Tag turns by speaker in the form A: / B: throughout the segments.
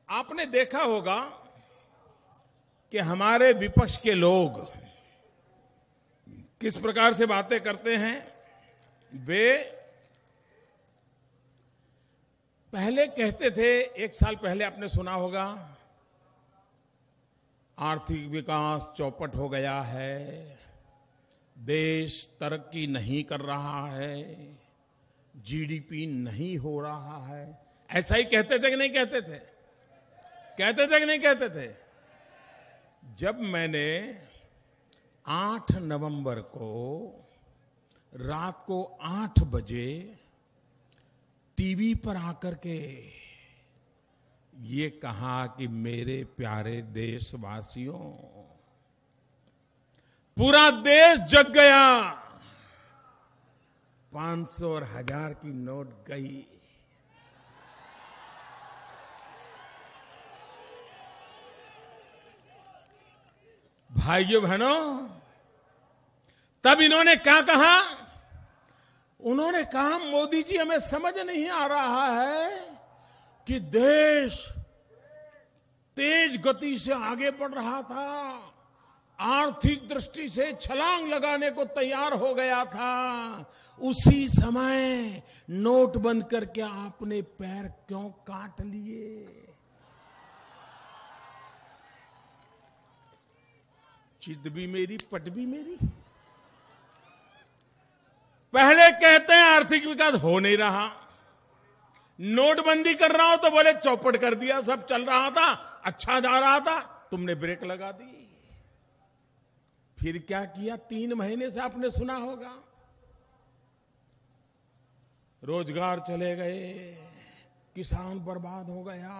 A: आपने देखा होगा कि हमारे विपक्ष के लोग किस प्रकार से बातें करते हैं। वे पहले कहते थे, एक साल पहले आपने सुना होगा, आर्थिक विकास चौपट हो गया है, देश तरक्की नहीं कर रहा है, जीडीपी नहीं हो रहा है। ऐसा ही कहते थे कि नहीं कहते थे? कहते थे कि नहीं कहते थे? जब मैंने 8 नवंबर को रात को 8 बजे टीवी पर आकर के ये कहा कि मेरे प्यारे देशवासियों, पूरा देश जग गया, 500 और 1000 की नोट गई। भाइयों बहनों, तब इन्होंने क्या कहा? उन्होंने कहा, मोदी जी, हमें समझ नहीं आ रहा है कि देश तेज गति से आगे बढ़ रहा था, आर्थिक दृष्टि से छलांग लगाने को तैयार हो गया था, उसी समय नोट बंद करके आपने पैर क्यों काट लिए? चित भी मेरी, पट भी मेरी। पहले कहते हैं आर्थिक विकास हो नहीं रहा, नोटबंदी कर रहा हूं तो बोले चौपट कर दिया, सब चल रहा था, अच्छा जा रहा था, तुमने ब्रेक लगा दी। फिर क्या किया? 3 महीने से आपने सुना होगा, रोजगार चले गए, किसान बर्बाद हो गया,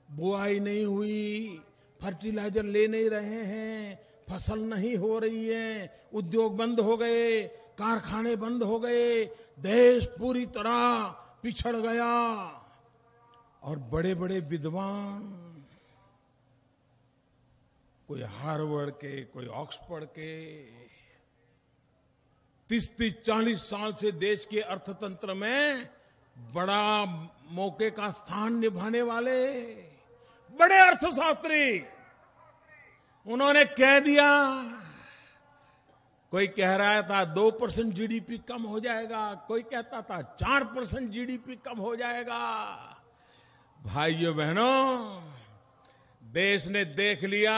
A: बुआई नहीं हुई, फर्टिलाइजर ले नहीं रहे हैं, फसल नहीं हो रही है, उद्योग बंद हो गए, कारखाने बंद हो गए, देश पूरी तरह पिछड़ गया। और बड़े बड़े विद्वान, कोई हार्वर्ड के, कोई ऑक्सफोर्ड के, 30-40 साल से देश के अर्थतंत्र में बड़ा मौके का स्थान निभाने वाले बड़े अर्थशास्त्री, उन्होंने कह दिया, कोई कह रहा था 2% जीडीपी कम हो जाएगा, कोई कहता था 4% जीडीपी कम हो जाएगा। भाइयों बहनों, देश ने देख लिया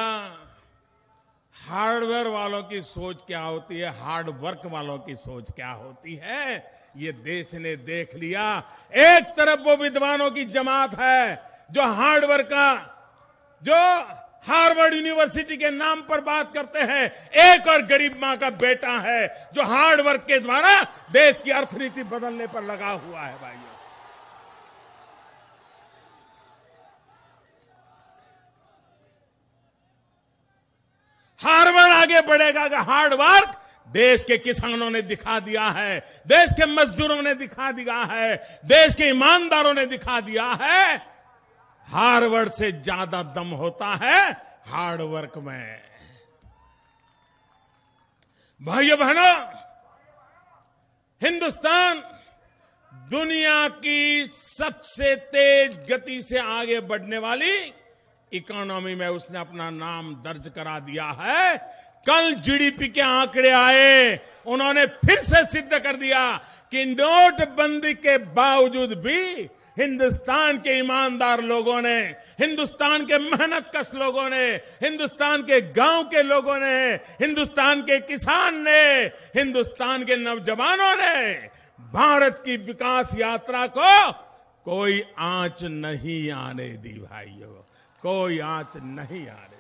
A: हार्डवेयर वालों की सोच क्या होती है, हार्ड वर्क वालों की सोच क्या होती है। ये देश ने देख लिया। एक तरफ वो विद्वानों की जमात है जो हार्डवर्क का, जो हार्वर्ड यूनिवर्सिटी के नाम पर बात करते हैं, एक और गरीब मां का बेटा है जो हार्ड वर्क के द्वारा देश की अर्थनीति बदलने पर लगा हुआ है। भाइयों, हार्वर्ड आगे बढ़ेगा कि हार्ड वर्क देश के किसानों ने दिखा दिया है, देश के मजदूरों ने दिखा दिया है, देश के ईमानदारों ने दिखा दिया है, हार्वर्ड से ज्यादा दम होता है हार्ड वर्क में। भाइयों बहनों, हिंदुस्तान दुनिया की सबसे तेज गति से आगे बढ़ने वाली इकोनॉमी में उसने अपना नाम दर्ज करा दिया है। कल जीडीपी के आंकड़े आए, उन्होंने फिर से सिद्ध कर दिया कि नोटबंदी के बावजूद भी हिंदुस्तान के ईमानदार लोगों ने, हिंदुस्तान के मेहनतकश लोगों ने, हिंदुस्तान के गांव के लोगों ने, हिंदुस्तान के किसान ने, हिंदुस्तान के नौजवानों ने भारत की विकास यात्रा को कोई आंच नहीं आने दी। भाइयों, कोई आंच नहीं आने दी।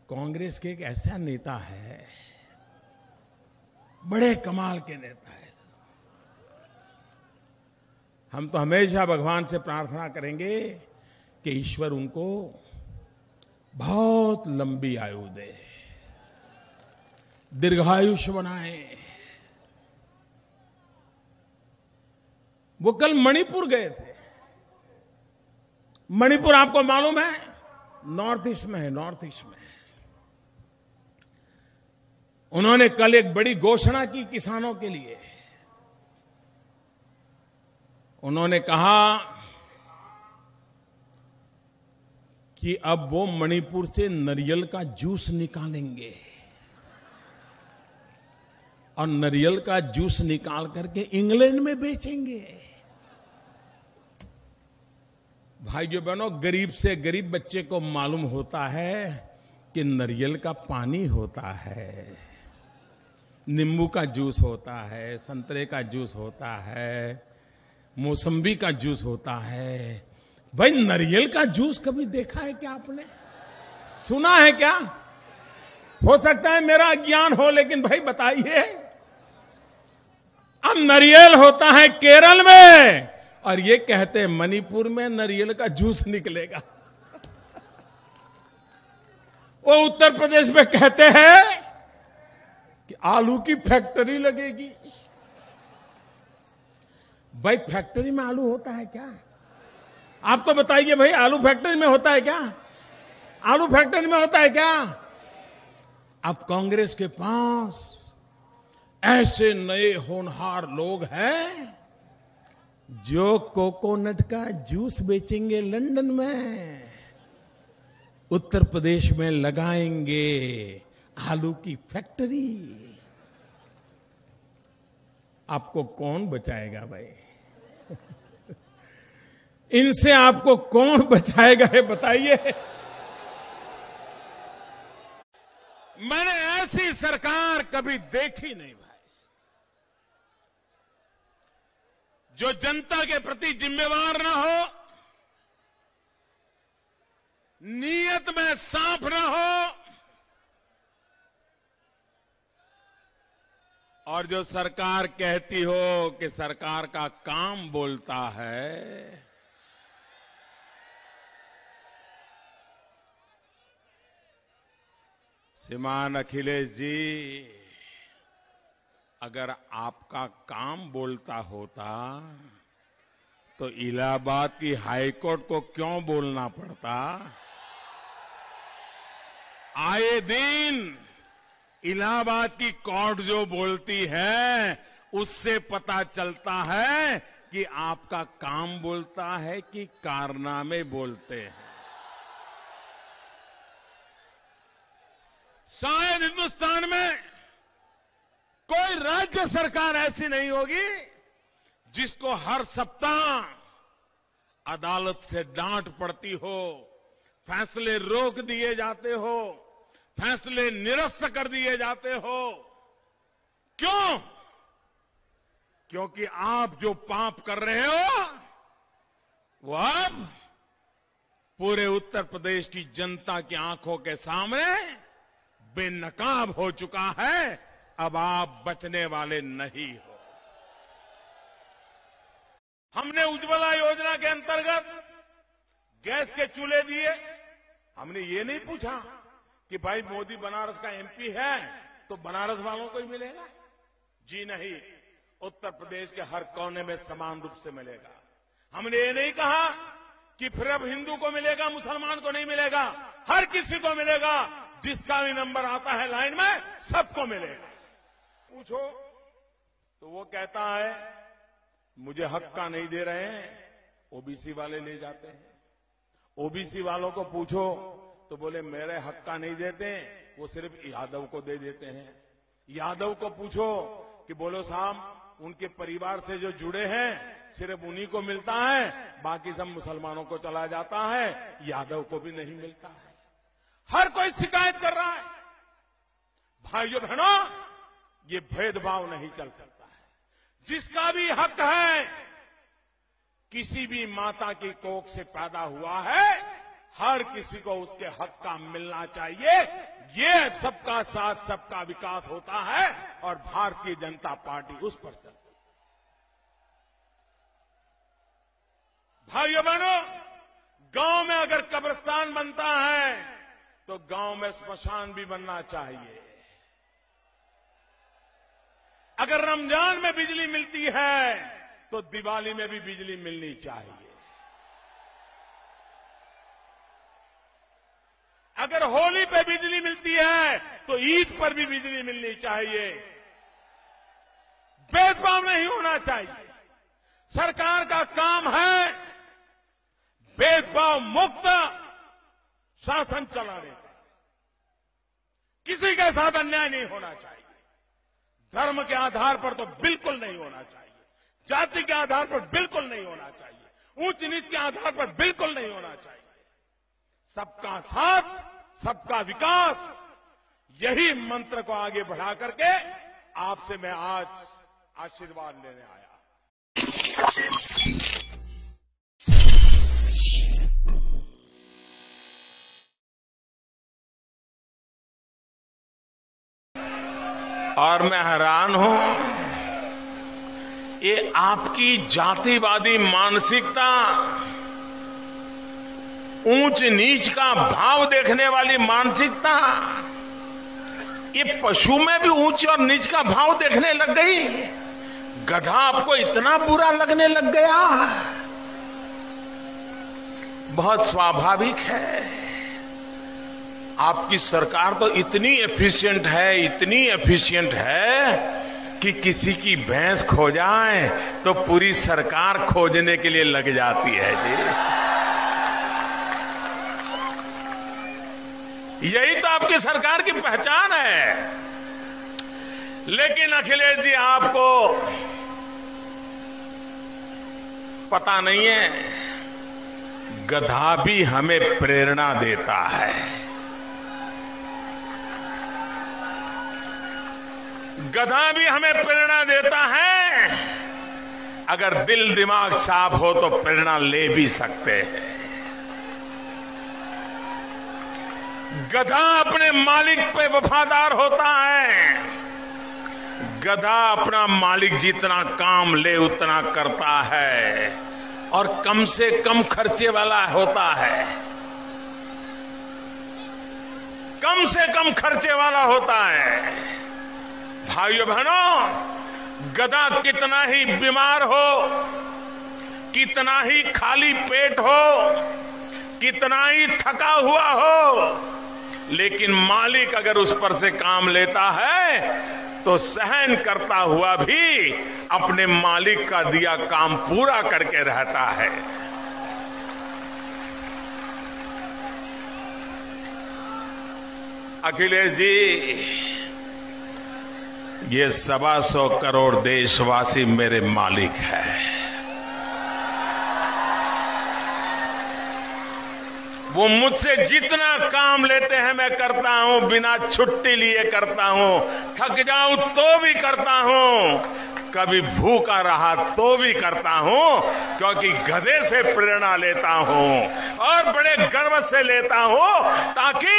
A: कांग्रेस के एक ऐसा नेता है, बड़े कमाल के नेता है। हम तो हमेशा भगवान से प्रार्थना करेंगे कि ईश्वर उनको बहुत लंबी आयु दे, दीर्घायुष्य बनाए। वो कल मणिपुर गए थे। मणिपुर आपको मालूम है नॉर्थ ईस्ट में है, नॉर्थ ईस्ट में। उन्होंने कल एक बड़ी घोषणा की किसानों के लिए। उन्होंने कहा कि अब वो मणिपुर से नारियल का जूस निकालेंगे और नारियल का जूस निकाल करके इंग्लैंड में बेचेंगे। भाइयों बहनों, गरीब से गरीब बच्चे को मालूम होता है कि नारियल का पानी होता है, नींबू का जूस होता है, संतरे का जूस होता है, मौसम्बी का जूस होता है। भाई नारियल का जूस कभी देखा है क्या आपने? सुना है क्या? हो सकता है मेरा अज्ञान हो, लेकिन भाई बताइए। अब नारियल होता है केरल में और ये कहते हैं मणिपुर में नारियल का जूस निकलेगा। वो उत्तर प्रदेश में कहते हैं कि आलू की फैक्ट्री लगेगी। भाई फैक्ट्री में आलू होता है क्या? आप तो बताइए भाई, आलू फैक्ट्री में होता है क्या? आलू फैक्ट्री में होता है क्या? अब कांग्रेस के पास ऐसे नए होनहार लोग हैं जो कोकोनट का जूस बेचेंगे लंदन में, उत्तर प्रदेश में लगाएंगे आलू की फैक्ट्री। आपको कौन बचाएगा भाई? इनसे आपको कौन बचाएगा है बताइए। मैंने ऐसी सरकार कभी देखी नहीं भाई, जो जनता के प्रति जिम्मेवार ना हो, नीयत में साफ ना हो, और जो सरकार कहती हो कि सरकार का काम बोलता है। श्रीमान अखिलेश जी, अगर आपका काम बोलता होता तो इलाहाबाद की हाईकोर्ट को क्यों बोलना पड़ता? आए दिन इलाहाबाद की कोर्ट जो बोलती है उससे पता चलता है कि आपका काम बोलता है कि कारनामे बोलते हैं। शायद हिंदुस्तान में कोई राज्य सरकार ऐसी नहीं होगी जिसको हर सप्ताह अदालत से डांट पड़ती हो, फैसले रोक दिए जाते हो, फैसले निरस्त कर दिए जाते हो। क्यों? क्योंकि आप जो पाप कर रहे हो वो अब पूरे उत्तर प्रदेश की जनता की आंखों के सामने बेनकाब हो चुका है। अब आप बचने वाले नहीं हो। हमने उज्ज्वला योजना के अंतर्गत गैस के चूल्हे दिए। हमने ये नहीं पूछा कि भाई मोदी बनारस का एमपी है तो बनारस वालों को ही मिलेगा। जी नहीं, उत्तर प्रदेश के हर कोने में समान रूप से मिलेगा। हमने ये नहीं कहा कि फिर अब हिंदू को मिलेगा, मुसलमान को नहीं मिलेगा, हर किसी को मिलेगा। जिसका भी नंबर आता है लाइन में सबको मिलेगा। पूछो तो वो कहता है मुझे हक का नहीं दे रहे हैं, ओबीसी वाले ले जाते हैं। ओबीसी वालों को पूछो तो बोले मेरे हक का नहीं देते, वो सिर्फ यादव को दे देते हैं। यादव को पूछो कि बोलो साहब उनके परिवार से जो जुड़े हैं सिर्फ उन्हीं को मिलता है, बाकी सब मुसलमानों को चला जाता है, यादव को भी नहीं मिलता है। हर कोई शिकायत कर रहा है। भाइयों बहनों, ये भेदभाव नहीं चल सकता है। जिसका भी हक है, किसी भी माता की कोख से पैदा हुआ है, हर किसी को उसके हक का मिलना चाहिए। ये सबका साथ सबका विकास होता है और भारतीय जनता पार्टी उस पर चलती है। भाइयों बहनों, गांव में अगर कब्रिस्तान बनता है तो गांव में स्मशान भी बनना चाहिए। अगर रमजान में बिजली मिलती है तो दिवाली में भी बिजली मिलनी चाहिए। अगर होली पे बिजली मिलती है तो ईद पर भी बिजली मिलनी चाहिए। भेदभाव नहीं होना चाहिए। सरकार का काम है भेदभाव मुक्त शासन चलाने का। किसी के साथ अन्याय नहीं होना चाहिए। धर्म के आधार पर तो बिल्कुल नहीं होना चाहिए, जाति के आधार पर बिल्कुल नहीं होना चाहिए, ऊंच नीच के आधार पर बिल्कुल नहीं होना चाहिए। सबका साथ, सबका विकास, यही मंत्र को आगे बढ़ा करके आपसे मैं आज आशीर्वाद लेने आया। और मैं हैरान हूं, ये आपकी जातिवादी मानसिकता, ऊंच नीच का भाव देखने वाली मानसिकता, ये पशु में भी ऊंच और नीच का भाव देखने लग गई। गधा आपको इतना बुरा लगने लग गया, बहुत स्वाभाविक है। आपकी सरकार तो इतनी एफिशिएंट है, इतनी एफिशिएंट है कि किसी की भैंस खो जाए तो पूरी सरकार खोजने के लिए लग जाती है जी। यही तो आपकी सरकार की पहचान है। लेकिन अखिलेश जी, आपको पता नहीं है, गधा भी हमें प्रेरणा देता है। गधा भी हमें प्रेरणा देता है। अगर दिल दिमाग साफ हो तो प्रेरणा ले भी सकते हैं। गधा अपने मालिक पे वफादार होता है। गधा अपना मालिक जितना काम ले उतना करता है और कम से कम खर्चे वाला होता है। कम से कम खर्चे वाला होता है। भाइयों बहनों, गधा कितना ही बीमार हो, कितना ही खाली पेट हो, कितना ही थका हुआ हो, लेकिन मालिक अगर उस पर से काम लेता है तो सहन करता हुआ भी अपने मालिक का दिया काम पूरा करके रहता है। अखिलेश जी, ये 125 करोड़ देशवासी मेरे मालिक हैं। वो मुझसे जितना काम लेते हैं मैं करता हूं, बिना छुट्टी लिए करता हूं, थक जाऊं तो भी करता हूं, कभी भूखा रहा तो भी करता हूं, क्योंकि गधे से प्रेरणा लेता हूं और बड़े गर्व से लेता हूं, ताकि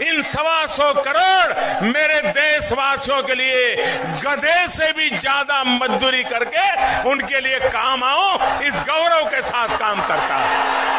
A: इन 125 करोड़ मेरे देशवासियों के लिए गधे से भी ज्यादा मजदूरी करके उनके लिए काम आऊं, इस गौरव के साथ काम करता हूं।